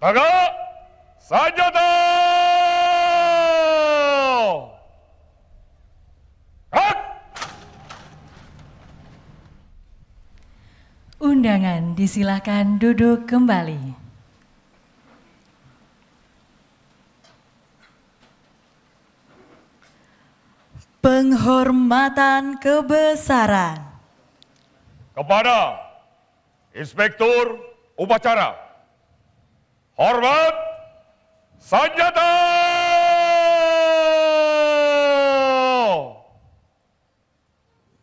Tagak senjata! Gerak! Undangan disilakan duduk kembali. Penghormatan kebesaran Kepada Inspektur Upacara. Hormat senjata!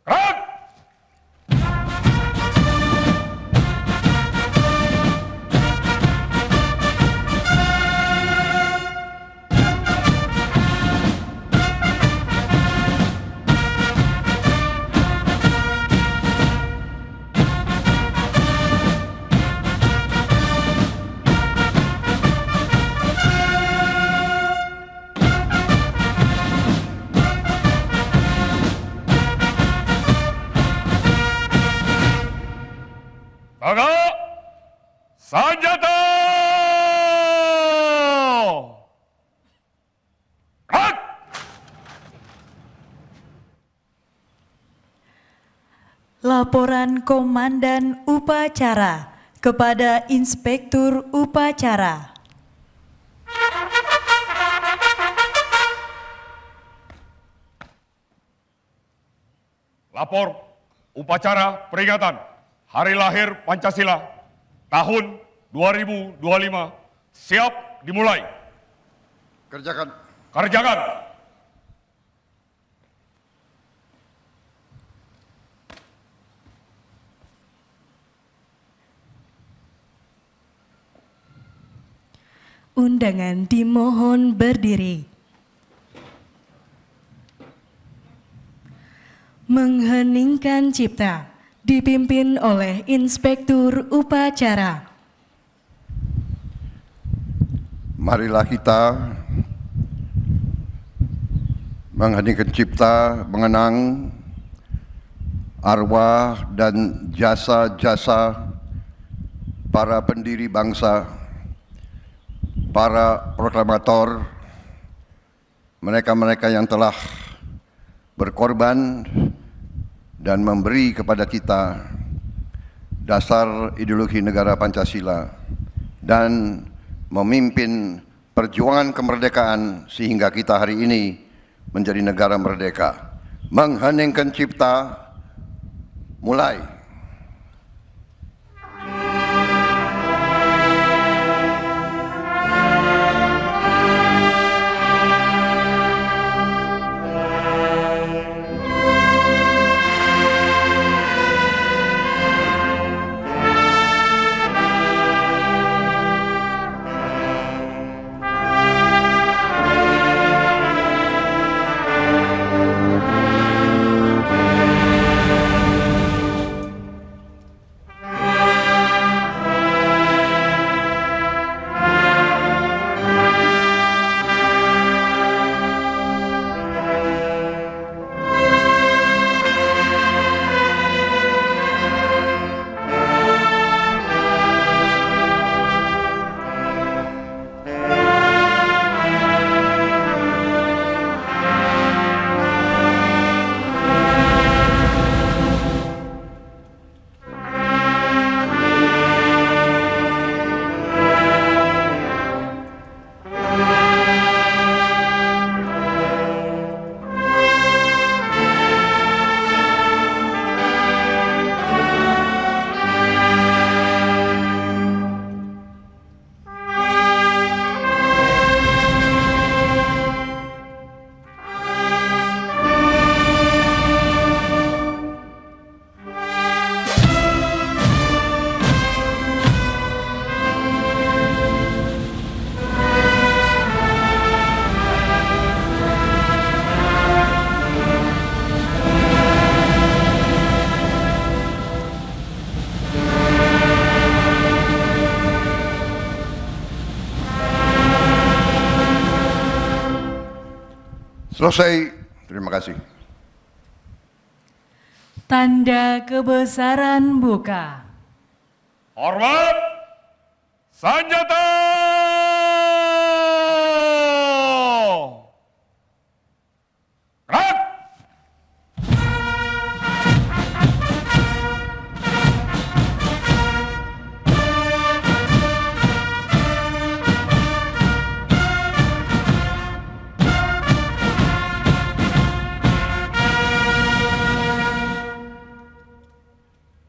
Gerak! Tagak senjata! Gerak! Laporan Komandan Upacara kepada Inspektur Upacara. Lapor upacara peringatan Hari Lahir Pancasila tahun 2025 siap dimulai. Kerjakan. Kerjakan. Undangan dimohon berdiri. Mengheningkan cipta dipimpin oleh Inspektur Upacara. Marilah kita mengheningkan cipta, mengenang arwah dan jasa-jasa para pendiri bangsa, para proklamator, mereka-mereka yang telah berkorban dan memberi kepada kita dasar ideologi negara Pancasila dan memimpin perjuangan kemerdekaan sehingga kita hari ini menjadi negara merdeka. Mengheningkan cipta, mulai. Selesai. Terima kasih. Tanda kebesaran buka. Hormat Sanjata! Gerak!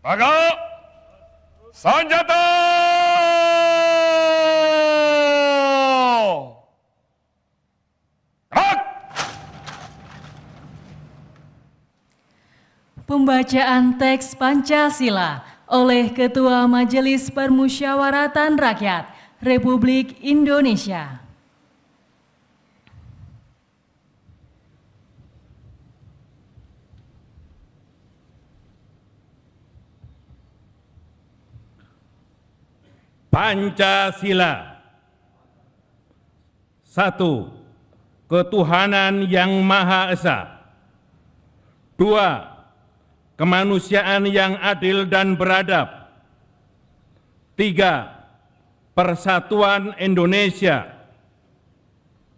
Tagak! Sanjata! Gerak! Pembacaan teks Pancasila oleh Ketua Majelis Permusyawaratan Rakyat Republik Indonesia. Pancasila. 1. Ketuhanan yang Maha Esa. 2. Kemanusiaan yang adil dan beradab. 3. Persatuan Indonesia.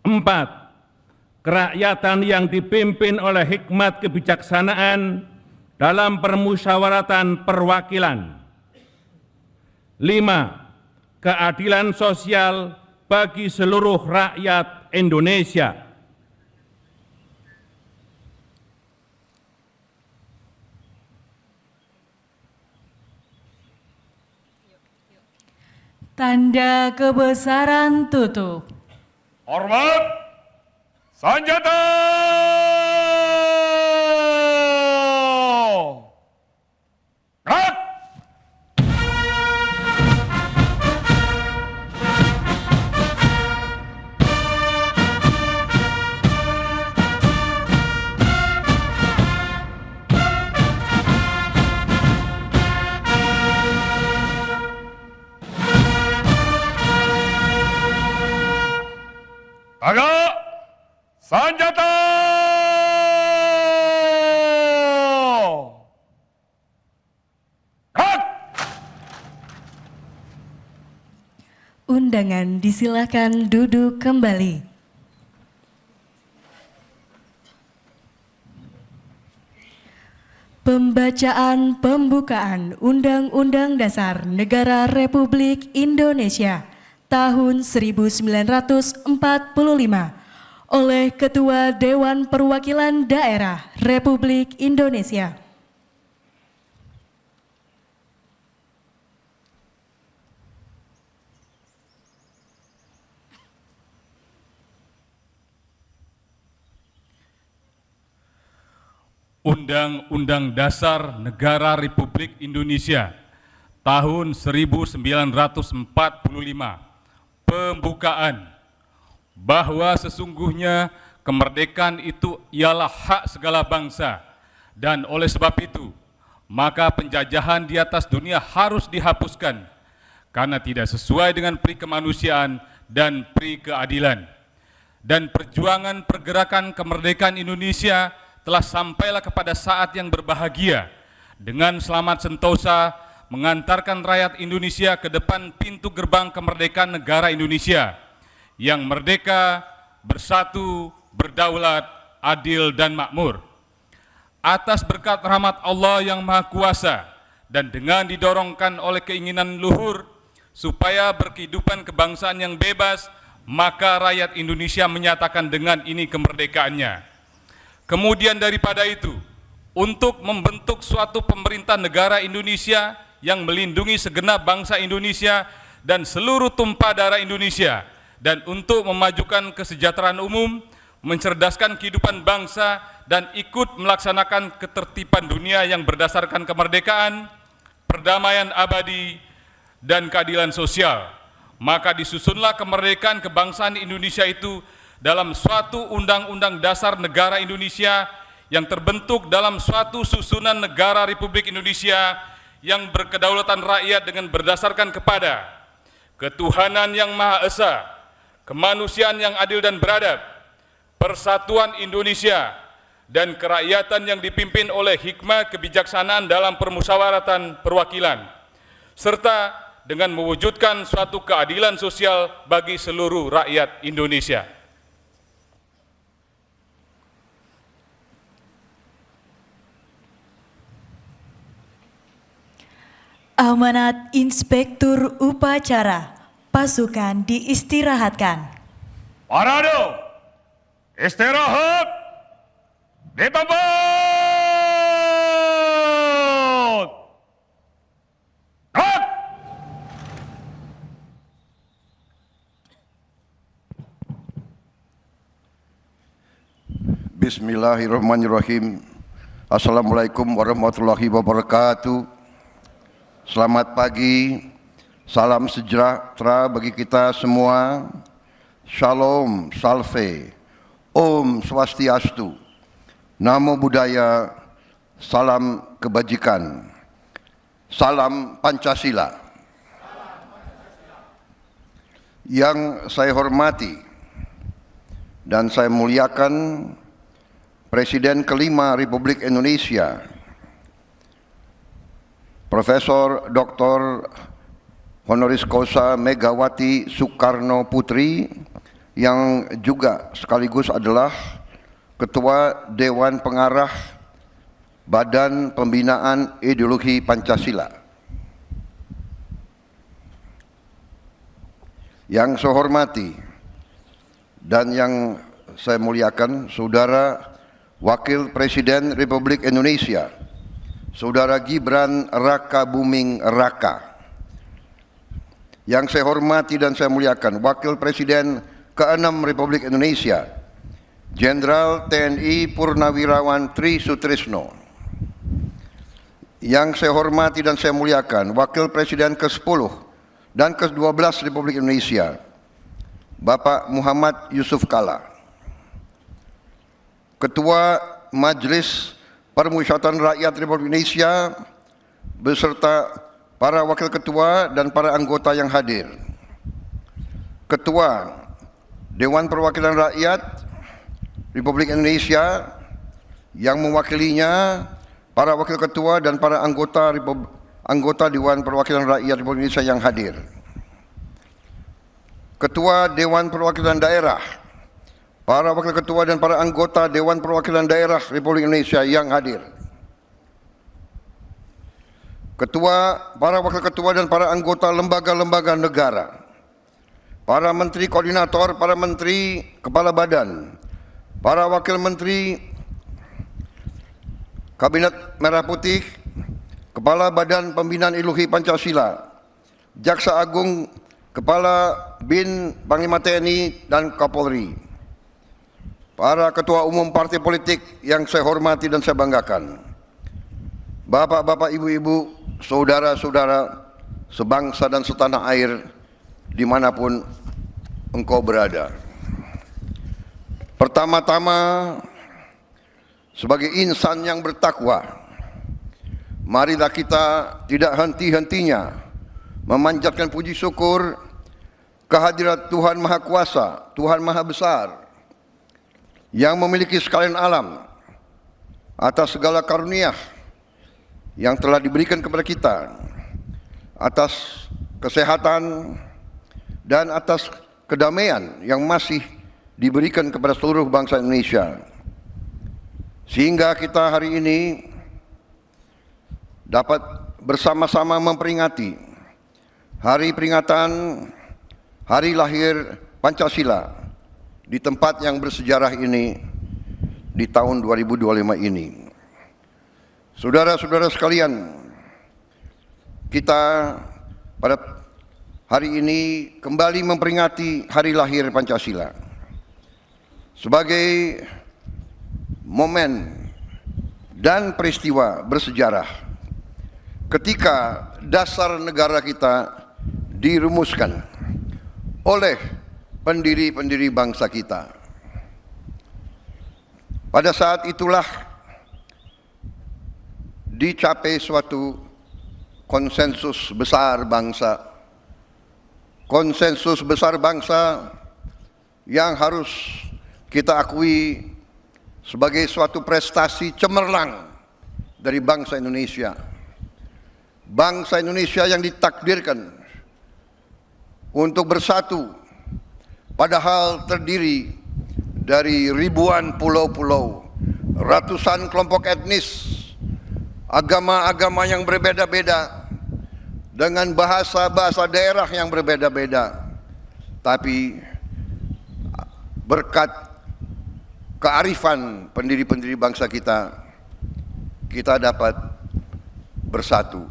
4. Kerakyatan yang dipimpin oleh hikmat kebijaksanaan dalam permusyawaratan perwakilan. 5. Keadilan sosial bagi seluruh rakyat Indonesia. Tanda kebesaran tutup. Hormat! Sanjata! Gerak! Tagak! Sanjata! Gerak! Undangan disilakan duduk kembali. Pembacaan pembukaan Undang-Undang Dasar Negara Republik Indonesia tahun 1945 oleh Ketua Dewan Perwakilan Daerah Republik Indonesia. Undang-Undang Dasar Negara Republik Indonesia tahun 1945. Pembukaan bahwa sesungguhnya kemerdekaan itu ialah hak segala bangsa, dan oleh sebab itu maka penjajahan di atas dunia harus dihapuskan karena tidak sesuai dengan pri kemanusiaan dan pri keadilan. Dan perjuangan pergerakan kemerdekaan Indonesia telah sampailah kepada saat yang berbahagia dengan selamat sentosa mengantarkan rakyat Indonesia ke depan pintu gerbang kemerdekaan negara Indonesia yang merdeka, bersatu, berdaulat, adil, dan makmur. Atas berkat rahmat Allah yang Maha Kuasa dan dengan didorongkan oleh keinginan luhur supaya berkehidupan kebangsaan yang bebas, maka rakyat Indonesia menyatakan dengan ini kemerdekaannya. Kemudian daripada itu, untuk membentuk suatu pemerintah negara Indonesia yang melindungi segenap bangsa Indonesia dan seluruh tumpah darah Indonesia, dan untuk memajukan kesejahteraan umum, mencerdaskan kehidupan bangsa, dan ikut melaksanakan ketertiban dunia yang berdasarkan kemerdekaan, perdamaian abadi, dan keadilan sosial. Maka disusunlah kemerdekaan kebangsaan Indonesia itu dalam suatu Undang-Undang Dasar Negara Indonesia yang terbentuk dalam suatu susunan negara Republik Indonesia yang berkedaulatan rakyat dengan berdasarkan kepada ketuhanan yang Maha Esa, kemanusiaan yang adil dan beradab, persatuan Indonesia, dan kerakyatan yang dipimpin oleh hikmah kebijaksanaan dalam permusyawaratan perwakilan, serta dengan mewujudkan suatu keadilan sosial bagi seluruh rakyat Indonesia. Amanat Inspektur Upacara, pasukan diistirahatkan. Parade, istirahat, di tempat. Gerak. Bismillahirrahmanirrahim. Assalamualaikum warahmatullahi wabarakatuh. Selamat pagi, salam sejahtera bagi kita semua. Shalom, salve, Om Swastiastu, Namo Buddhaya, salam kebajikan, salam Pancasila. Yang saya hormati dan saya muliakan Presiden kelima Republik Indonesia, Profesor Dr. Honoris Causa Megawati Soekarno Putri, yang juga sekaligus adalah Ketua Dewan Pengarah Badan Pembinaan Ideologi Pancasila. Yang saya hormati dan yang saya muliakan Saudara Wakil Presiden Republik Indonesia, Saudara Gibran Rakabuming Raka. Yang saya hormati dan saya muliakan Wakil Presiden ke-6 Republik Indonesia, Jenderal TNI Purnawirawan Tri Sutrisno. Yang saya hormati dan saya muliakan Wakil Presiden ke-10 dan ke-12 Republik Indonesia, Bapak Muhammad Yusuf Kalla. Ketua Majelis Permusyawaratan Rakyat Republik Indonesia beserta para wakil ketua dan para anggota yang hadir. Ketua Dewan Perwakilan Rakyat Republik Indonesia yang mewakilinya para wakil ketua dan para anggota Dewan Perwakilan Rakyat Republik Indonesia yang hadir. Ketua Dewan Perwakilan Daerah, para wakil ketua dan para anggota Dewan Perwakilan Daerah Republik Indonesia yang hadir. Para wakil ketua dan para anggota lembaga-lembaga negara, para menteri koordinator, para menteri kepala badan, para wakil menteri Kabinet Merah Putih, Kepala Badan Pembinaan Ideologi Pancasila, Jaksa Agung, Kepala BIN, Panglima TNI dan Kapolri, para ketua umum partai politik yang saya hormati dan saya banggakan, bapak-bapak, ibu-ibu, saudara-saudara sebangsa dan setanah air dimanapun engkau berada. Pertama-tama, sebagai insan yang bertakwa, marilah kita tidak henti-hentinya memanjatkan puji syukur kehadirat Tuhan Maha Kuasa, Tuhan Maha Besar, yang memiliki sekalian alam, atas segala karunia yang telah diberikan kepada kita, atas kesehatan dan atas kedamaian yang masih diberikan kepada seluruh bangsa Indonesia, sehingga kita hari ini dapat bersama-sama memperingati hari peringatan Hari Lahir Pancasila di tempat yang bersejarah ini di tahun 2025 ini. Saudara-saudara sekalian, kita pada hari ini kembali memperingati Hari Lahir Pancasila sebagai momen dan peristiwa bersejarah ketika dasar negara kita dirumuskan oleh pendiri-pendiri bangsa kita. Pada saat itulah dicapai suatu konsensus besar bangsa. Konsensus besar bangsa yang harus kita akui sebagai suatu prestasi cemerlang dari bangsa Indonesia. Bangsa Indonesia yang ditakdirkan untuk bersatu, padahal terdiri dari ribuan pulau-pulau, ratusan kelompok etnis, agama-agama yang berbeda-beda, dengan bahasa-bahasa daerah yang berbeda-beda. Tapi berkat kearifan pendiri-pendiri bangsa kita, kita dapat bersatu.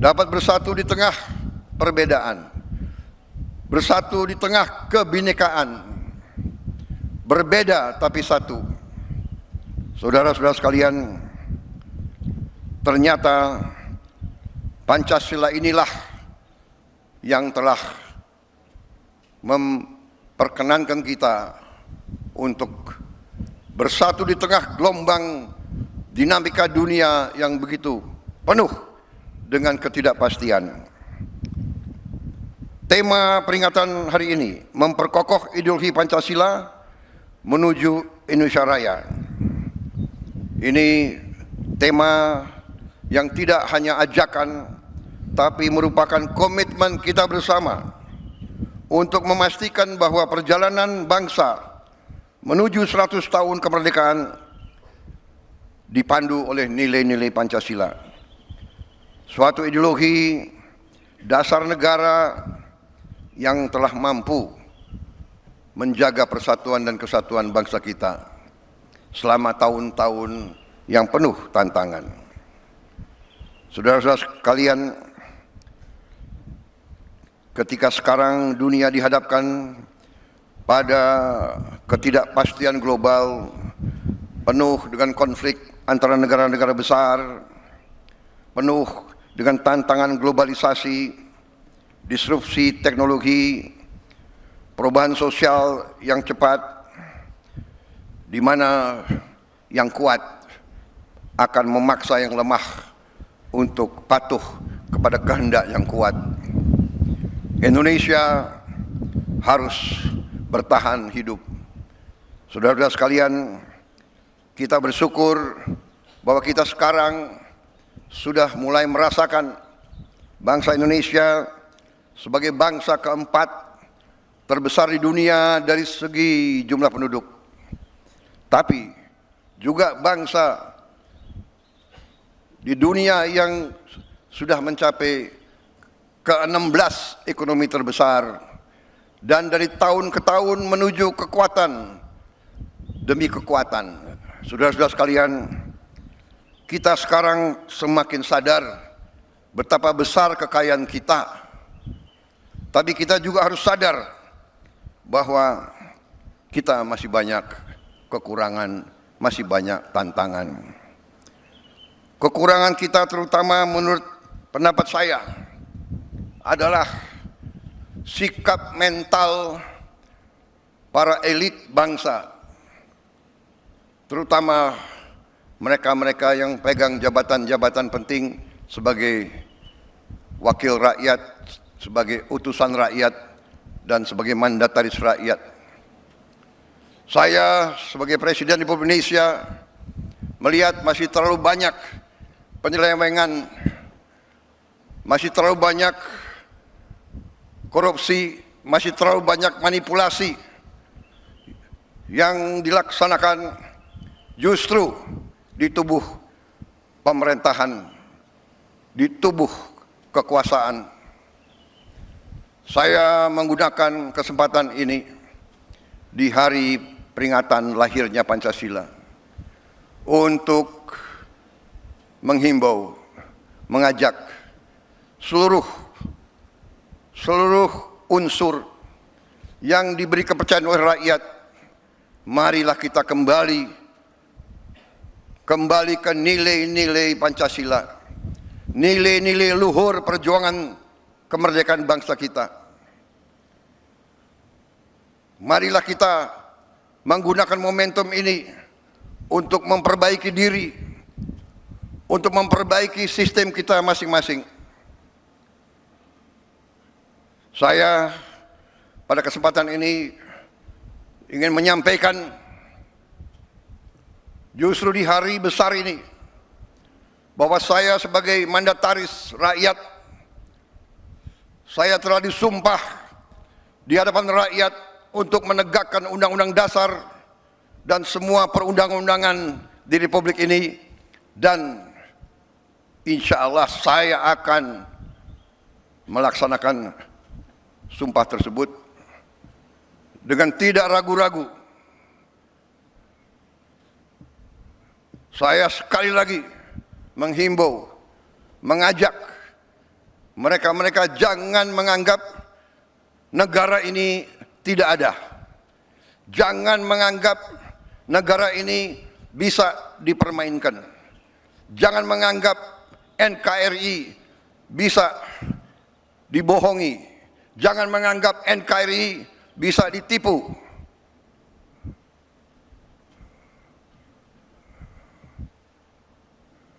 Dapat bersatu di tengah perbedaan, bersatu di tengah kebinekaan, berbeda tapi satu. Saudara-saudara sekalian, ternyata Pancasila inilah yang telah memperkenankan kita untuk bersatu di tengah gelombang dinamika dunia yang begitu penuh dengan ketidakpastian. Tema peringatan hari ini memperkokoh ideologi Pancasila menuju Indonesia Raya. Ini tema yang tidak hanya ajakan, tapi merupakan komitmen kita bersama untuk memastikan bahwa perjalanan bangsa menuju 100 tahun kemerdekaan dipandu oleh nilai-nilai Pancasila. Suatu ideologi dasar negara yang telah mampu menjaga persatuan dan kesatuan bangsa kita selama tahun-tahun yang penuh tantangan. Saudara-saudara sekalian, ketika sekarang dunia dihadapkan pada ketidakpastian global penuh dengan konflik antara negara-negara besar, penuh dengan tantangan globalisasi, disrupsi teknologi, perubahan sosial yang cepat, di mana yang kuat akan memaksa yang lemah untuk patuh kepada kehendak yang kuat. Indonesia harus bertahan hidup. Saudara-saudara sekalian, kita bersyukur bahwa kita sekarang sudah mulai merasakan bangsa Indonesia sebagai bangsa keempat terbesar di dunia dari segi jumlah penduduk, tapi juga bangsa di dunia yang sudah mencapai ke-16 ekonomi terbesar, dan dari tahun ke tahun menuju kekuatan demi kekuatan. Saudara-saudara sekalian, kita sekarang semakin sadar betapa besar kekayaan kita, tapi kita juga harus sadar bahwa kita masih banyak kekurangan, masih banyak tantangan. Kekurangan kita terutama menurut pendapat saya adalah sikap mental para elit bangsa, terutama mereka-mereka yang pegang jabatan-jabatan penting sebagai wakil rakyat, sebagai utusan rakyat, dan sebagai mandataris rakyat. Saya sebagai Presiden Republik Indonesia melihat masih terlalu banyak penyelewengan, masih terlalu banyak korupsi, masih terlalu banyak manipulasi yang dilaksanakan justru di tubuh pemerintahan, di tubuh kekuasaan. Saya menggunakan kesempatan ini di hari peringatan lahirnya Pancasila untuk menghimbau, mengajak seluruh unsur yang diberi kepercayaan oleh rakyat, marilah kita kembali ke nilai-nilai Pancasila, nilai-nilai luhur perjuangan kemerdekaan bangsa kita. Marilah kita menggunakan momentum ini untuk memperbaiki diri, untuk memperbaiki sistem kita masing-masing. Saya pada kesempatan ini ingin menyampaikan, justru di hari besar ini, bahwa saya sebagai mandataris rakyat, saya telah disumpah di hadapan rakyat untuk menegakkan Undang-Undang Dasar dan semua perundang-undangan di Republik ini, dan insya Allah saya akan melaksanakan sumpah tersebut dengan tidak ragu-ragu. Saya sekali lagi menghimbau, mengajak mereka-mereka jangan menganggap negara ini tidak ada. Jangan menganggap negara ini bisa dipermainkan. Jangan menganggap NKRI bisa dibohongi. Jangan menganggap NKRI bisa ditipu.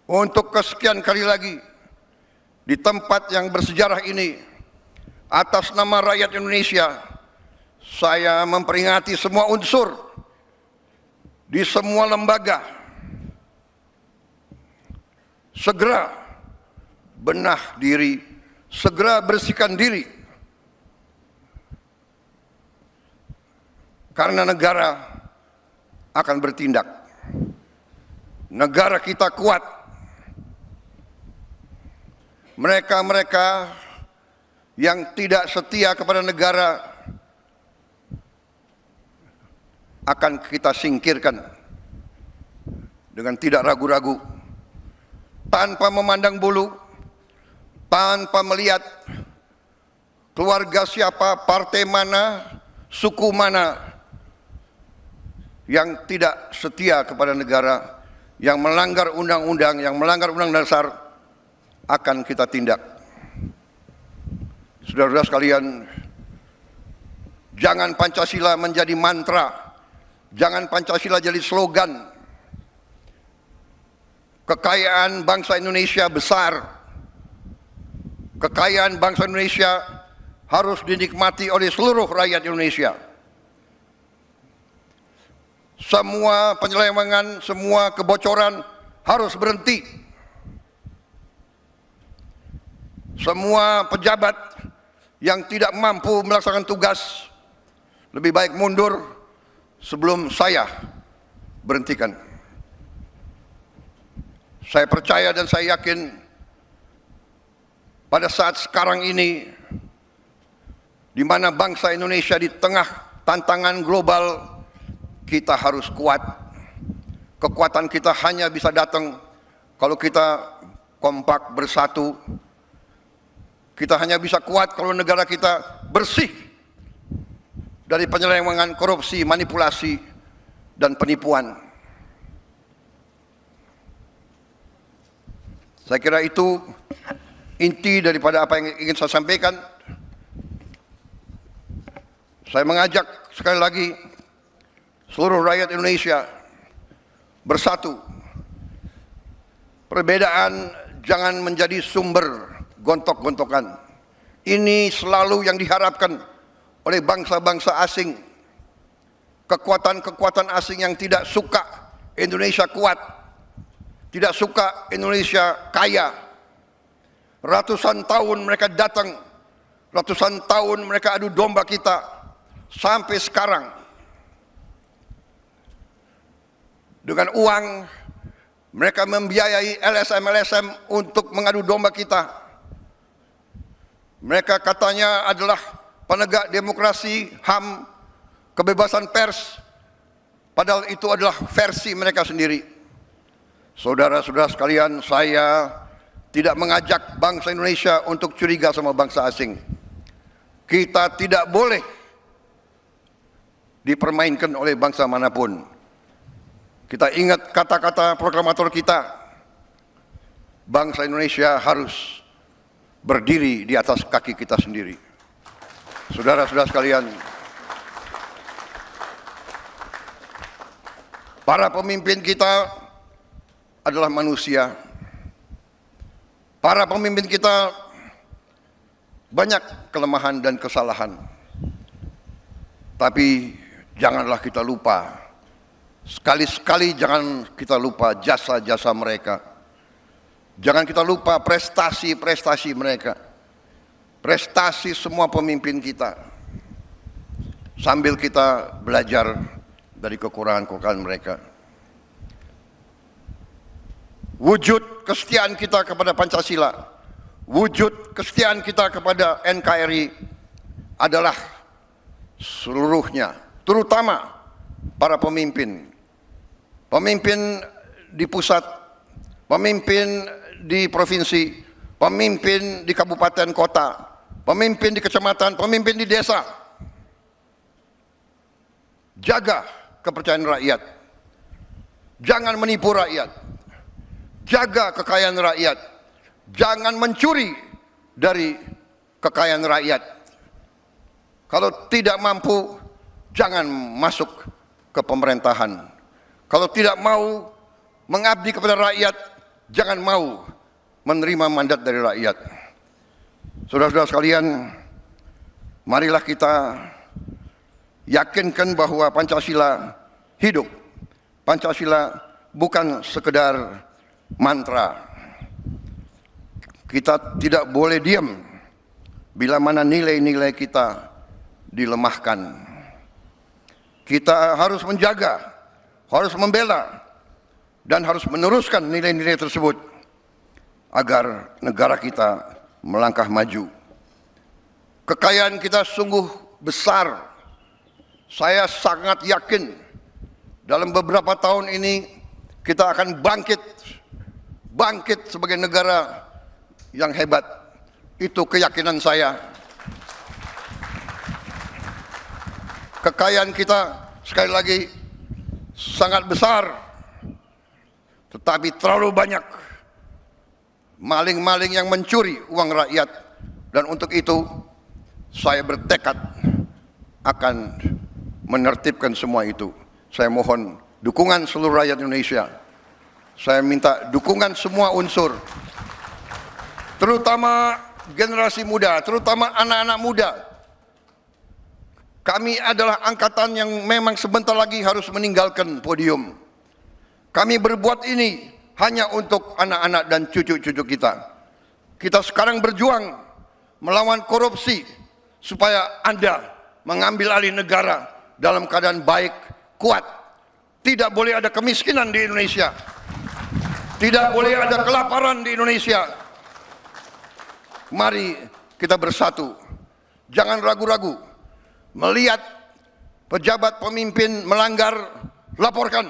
Untuk kesekian kali lagi, di tempat yang bersejarah ini, atas nama rakyat Indonesia, saya memperingati semua unsur di semua lembaga, segera benah diri, segera bersihkan diri, karena negara akan bertindak. Negara kita kuat. Mereka-mereka yang tidak setia kepada negara akan kita singkirkan dengan tidak ragu-ragu, tanpa memandang bulu, tanpa melihat keluarga siapa, partai mana, suku mana yang tidak setia kepada negara, yang melanggar undang-undang, yang melanggar undang-undang dasar, akan kita tindak. Saudara-saudara sekalian, jangan Pancasila menjadi mantra, jangan Pancasila jadi slogan. Kekayaan bangsa Indonesia besar, kekayaan bangsa Indonesia harus dinikmati oleh seluruh rakyat Indonesia. Semua penyelewengan, semua kebocoran harus berhenti. Semua pejabat yang tidak mampu melaksanakan tugas lebih baik mundur sebelum saya berhentikan. Saya percaya dan saya yakin pada saat sekarang ini, di mana bangsa Indonesia di tengah tantangan global, kita harus kuat. Kekuatan kita hanya bisa datang kalau kita kompak bersatu. Kita hanya bisa kuat kalau negara kita bersih dari penyelewengan, korupsi, manipulasi, dan penipuan. Saya kira itu inti daripada apa yang ingin saya sampaikan. Saya mengajak sekali lagi seluruh rakyat Indonesia bersatu. Perbedaan jangan menjadi sumber gontok-gontokan. Ini selalu yang diharapkan oleh bangsa-bangsa asing. Kekuatan-kekuatan asing yang tidak suka Indonesia kuat, tidak suka Indonesia kaya. Ratusan tahun mereka datang, ratusan tahun mereka adu domba kita, sampai sekarang dengan uang mereka membiayai LSM-LSM untuk mengadu domba kita. Mereka katanya adalah penegak demokrasi, HAM, kebebasan pers, padahal itu adalah versi mereka sendiri. Saudara-saudara sekalian, saya tidak mengajak bangsa Indonesia untuk curiga sama bangsa asing. Kita tidak boleh dipermainkan oleh bangsa manapun. Kita ingat kata-kata proklamator kita, bangsa Indonesia harus berdiri di atas kaki kita sendiri. Saudara-saudara sekalian, para pemimpin kita adalah manusia. Para pemimpin kita banyak kelemahan dan kesalahan. Tapi janganlah kita lupa, sekali-sekali jangan kita lupa jasa-jasa mereka. Jangan kita lupa prestasi-prestasi mereka. prestasi semua pemimpin kita, sambil kita belajar dari kekurangan-kekurangan mereka. Wujud kesetiaan kita kepada Pancasila, wujud kesetiaan kita kepada NKRI adalah seluruhnya, terutama para pemimpin. Pemimpin di pusat, pemimpin di provinsi, pemimpin di kabupaten kota, pemimpin di kecamatan, pemimpin di desa. Jaga kepercayaan rakyat. Jangan menipu rakyat. Jaga kekayaan rakyat. Jangan mencuri dari kekayaan rakyat. Kalau tidak mampu, jangan masuk ke pemerintahan. Kalau tidak mau mengabdi kepada rakyat, jangan mau menerima mandat dari rakyat. Saudara-saudara sekalian, marilah kita yakinkan bahwa Pancasila hidup. Pancasila bukan sekedar mantra. Kita tidak boleh diam bila mana nilai-nilai kita dilemahkan. Kita harus menjaga, harus membela, dan harus meneruskan nilai-nilai tersebut agar negara kita melangkah maju. Kekayaan kita sungguh besar. Saya sangat yakin dalam beberapa tahun ini kita akan bangkit sebagai negara yang hebat. Itu keyakinan saya. Kekayaan kita sekali lagi sangat besar, tetapi terlalu banyak maling-maling yang mencuri uang rakyat. Dan untuk itu saya bertekad akan menertibkan semua itu. Saya mohon dukungan seluruh rakyat Indonesia. Saya minta dukungan semua unsur, terutama generasi muda, terutama anak-anak muda. Kami adalah angkatan yang memang sebentar lagi harus meninggalkan podium. Kami berbuat ini hanya untuk anak-anak dan cucu-cucu kita. Kita sekarang berjuang melawan korupsi supaya Anda mengambil alih negara dalam keadaan baik, kuat. Tidak boleh ada kemiskinan di Indonesia. Tidak boleh ada kelaparan di Indonesia. Mari kita bersatu. Jangan ragu-ragu. Melihat pejabat pemimpin melanggar, laporkan.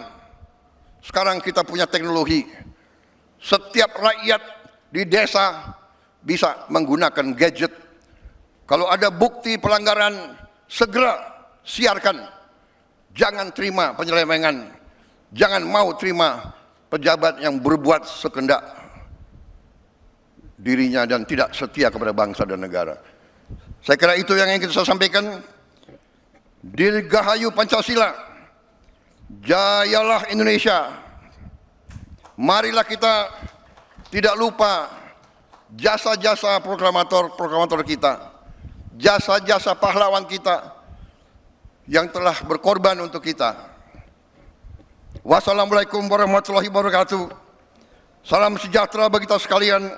Sekarang kita punya teknologi. Setiap rakyat di desa bisa menggunakan gadget. Kalau ada bukti pelanggaran, segera siarkan. Jangan terima penyelewengan. Jangan mau terima pejabat yang berbuat sekendak dirinya dan tidak setia kepada bangsa dan negara. Saya kira itu yang ingin saya sampaikan. Dirgahayu Pancasila, jayalah Indonesia. Marilah kita tidak lupa jasa-jasa proklamator kita, jasa-jasa pahlawan kita yang telah berkorban untuk kita. Wassalamualaikum warahmatullahi wabarakatuh. Salam sejahtera bagi kita sekalian.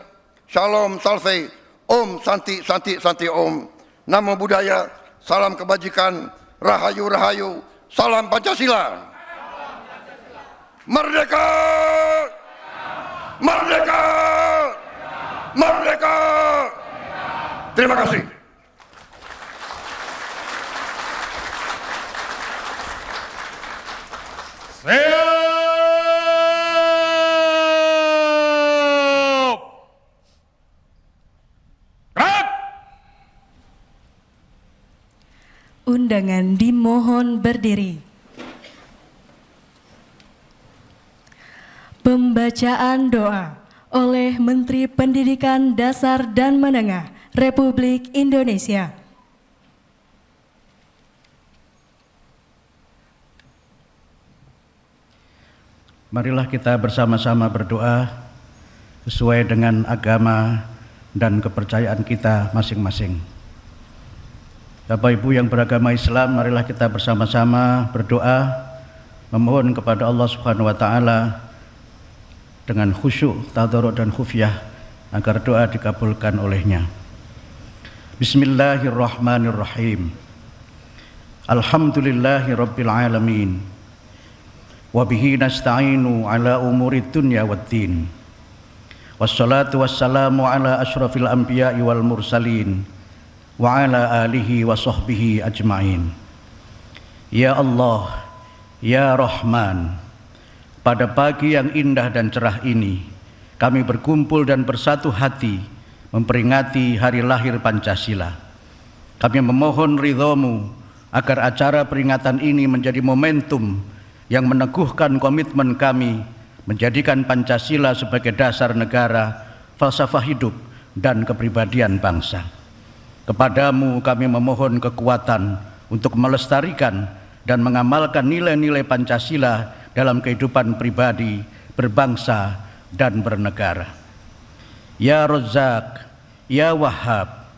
Shalom, salve, om, santi, santi, santi, om. Namo Buddhaya, salam kebajikan, rahayu, rahayu, salam Pancasila. Merdeka! Merdeka! Merdeka! Terima kasih. Siap! Gerak! Undangan dimohon berdiri. Pembacaan doa oleh Menteri Pendidikan Dasar dan Menengah Republik Indonesia. Marilah kita bersama-sama berdoa sesuai dengan agama dan kepercayaan kita masing-masing. Bapak Ibu yang beragama Islam, marilah kita bersama-sama berdoa memohon kepada Allah Subhanahu wa taala dengan khusyuk, tadarruk dan khufyah agar doa dikabulkan olehnya. Bismillahirrahmanirrahim. Alhamdulillahi rabbil alamin. Wabihi nasta'inu ala umurid dunya waddin. Wassalatu wassalamu ala ashrafil anbiya'i wal mursalin wa ala alihi wa sahbihi ajma'in. Ya Allah, Ya Rahman, pada pagi yang indah dan cerah ini kami berkumpul dan bersatu hati memperingati hari lahir Pancasila. Kami memohon ridho-Mu agar acara peringatan ini menjadi momentum yang meneguhkan komitmen kami menjadikan Pancasila sebagai dasar negara, falsafah hidup, dan kepribadian bangsa. Kepadamu kami memohon kekuatan untuk melestarikan dan mengamalkan nilai-nilai Pancasila dalam kehidupan pribadi, berbangsa, dan bernegara. Ya Razzaq, Ya Wahhab,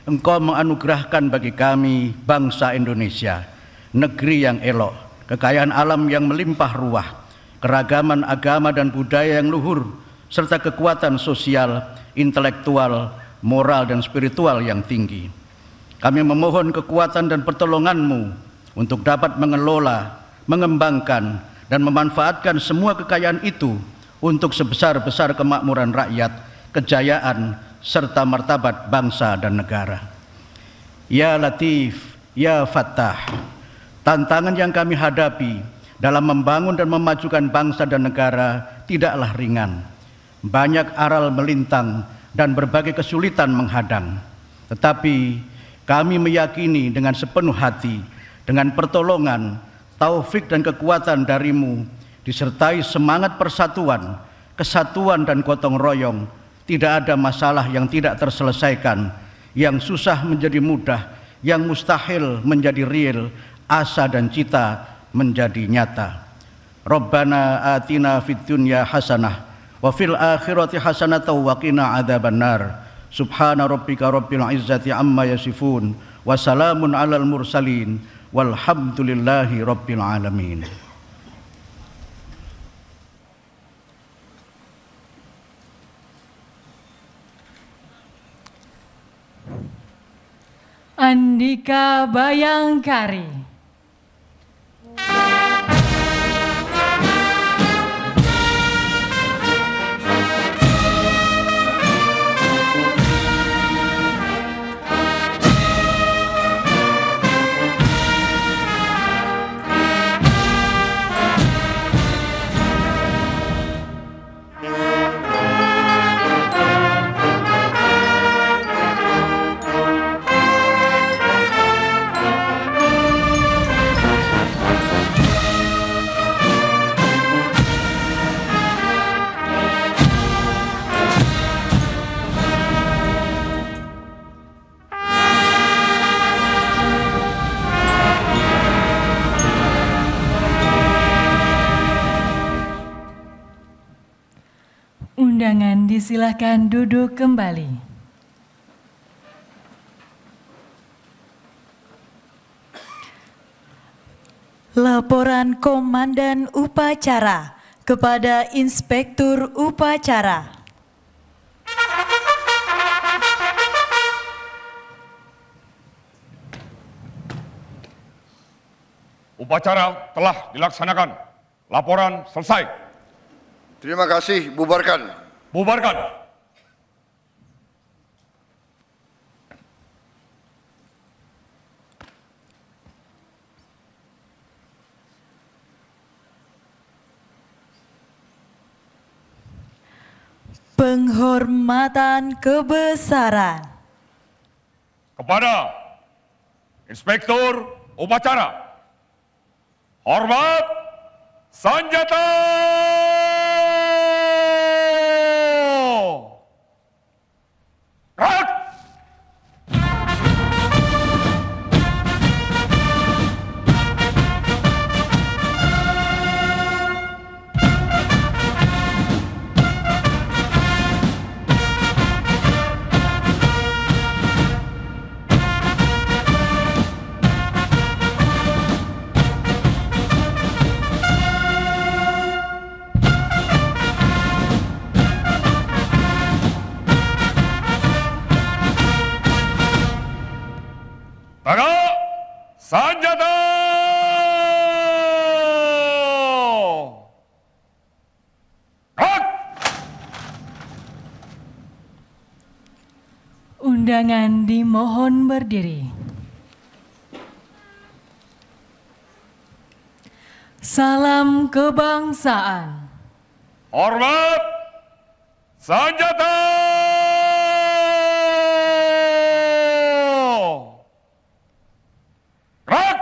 Engkau menganugerahkan bagi kami bangsa Indonesia, negeri yang elok, kekayaan alam yang melimpah ruah, keragaman agama dan budaya yang luhur, serta kekuatan sosial, intelektual, moral, dan spiritual yang tinggi. Kami memohon kekuatan dan pertolongan-Mu untuk dapat mengelola, mengembangkan, dan memanfaatkan semua kekayaan itu untuk sebesar-besar kemakmuran rakyat, kejayaan, serta martabat bangsa dan negara. Ya Latif, Ya Fattah, tantangan yang kami hadapi dalam membangun dan memajukan bangsa dan negara tidaklah ringan. Banyak aral melintang dan berbagai kesulitan menghadang. Tetapi kami meyakini dengan sepenuh hati, dengan pertolongan, taufik dan kekuatan dari-Mu, disertai semangat persatuan, kesatuan dan gotong royong, tidak ada masalah yang tidak terselesaikan, yang susah menjadi mudah, yang mustahil menjadi real, asa dan cita menjadi nyata. Rabbana atina fid dunya hasanah wa fil akhirati hasanatan wa qina adzabannar. Subhana rabbika rabbil izzati amma yasifun wa salamun alal mursalin walhamdulillahi rabbil alamin. Andika Bayangkari. Undangan disilahkan duduk kembali. Laporan Komandan Upacara kepada Inspektur Upacara. Upacara telah dilaksanakan. Laporan selesai. Terima kasih, bubarkan. Bubarkan. Penghormatan kebesaran. Kepada Inspektur Upacara. Hormat senjata. Gerak. Sanjata! Gerak! Undangan dimohon berdiri. Salam kebangsaan. Hormat! Sanjata! Gerak!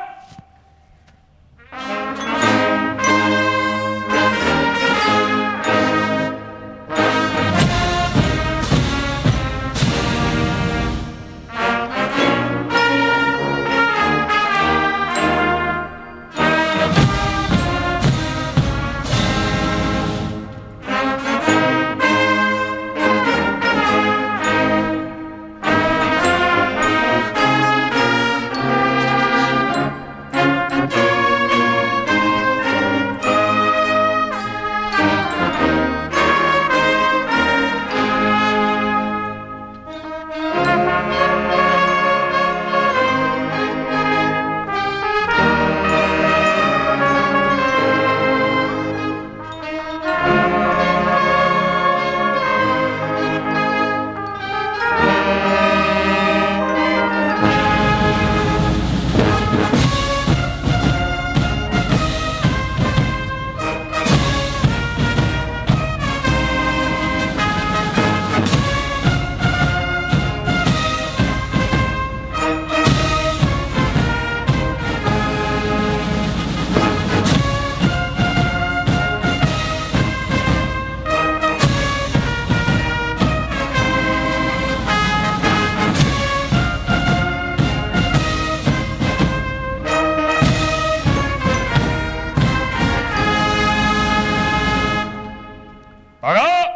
Gerak!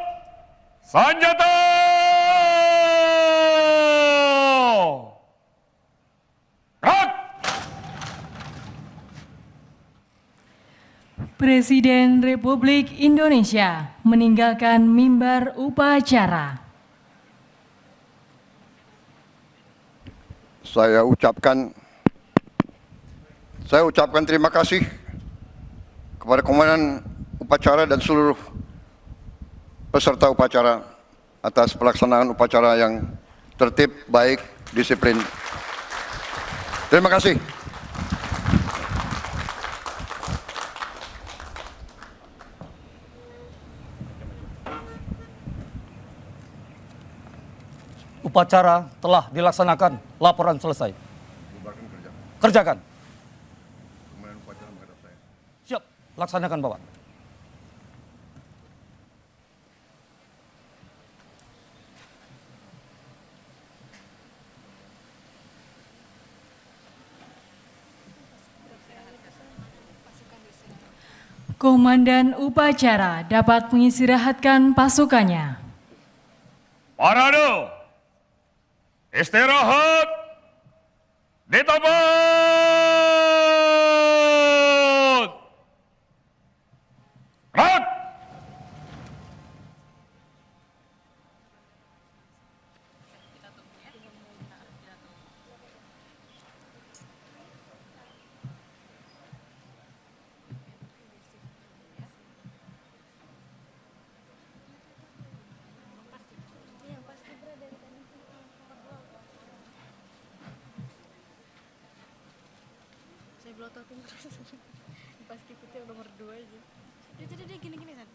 Sanjata! Gerak! Presiden Republik Indonesia meninggalkan mimbar upacara. Saya ucapkan terima kasih kepada Komandan Upacara dan seluruh peserta upacara atas pelaksanaan upacara yang tertib, baik, disiplin. Terima kasih. Upacara telah dilaksanakan, laporan selesai. Kerjakan. Siap, laksanakan Bapak. Komandan upacara dapat mengistirahatkan pasukannya. Parade! Istirahat! Di tempat! Gerak! Saya belototin terus pas kipitnya nomor 2 aja dia gini-gini kan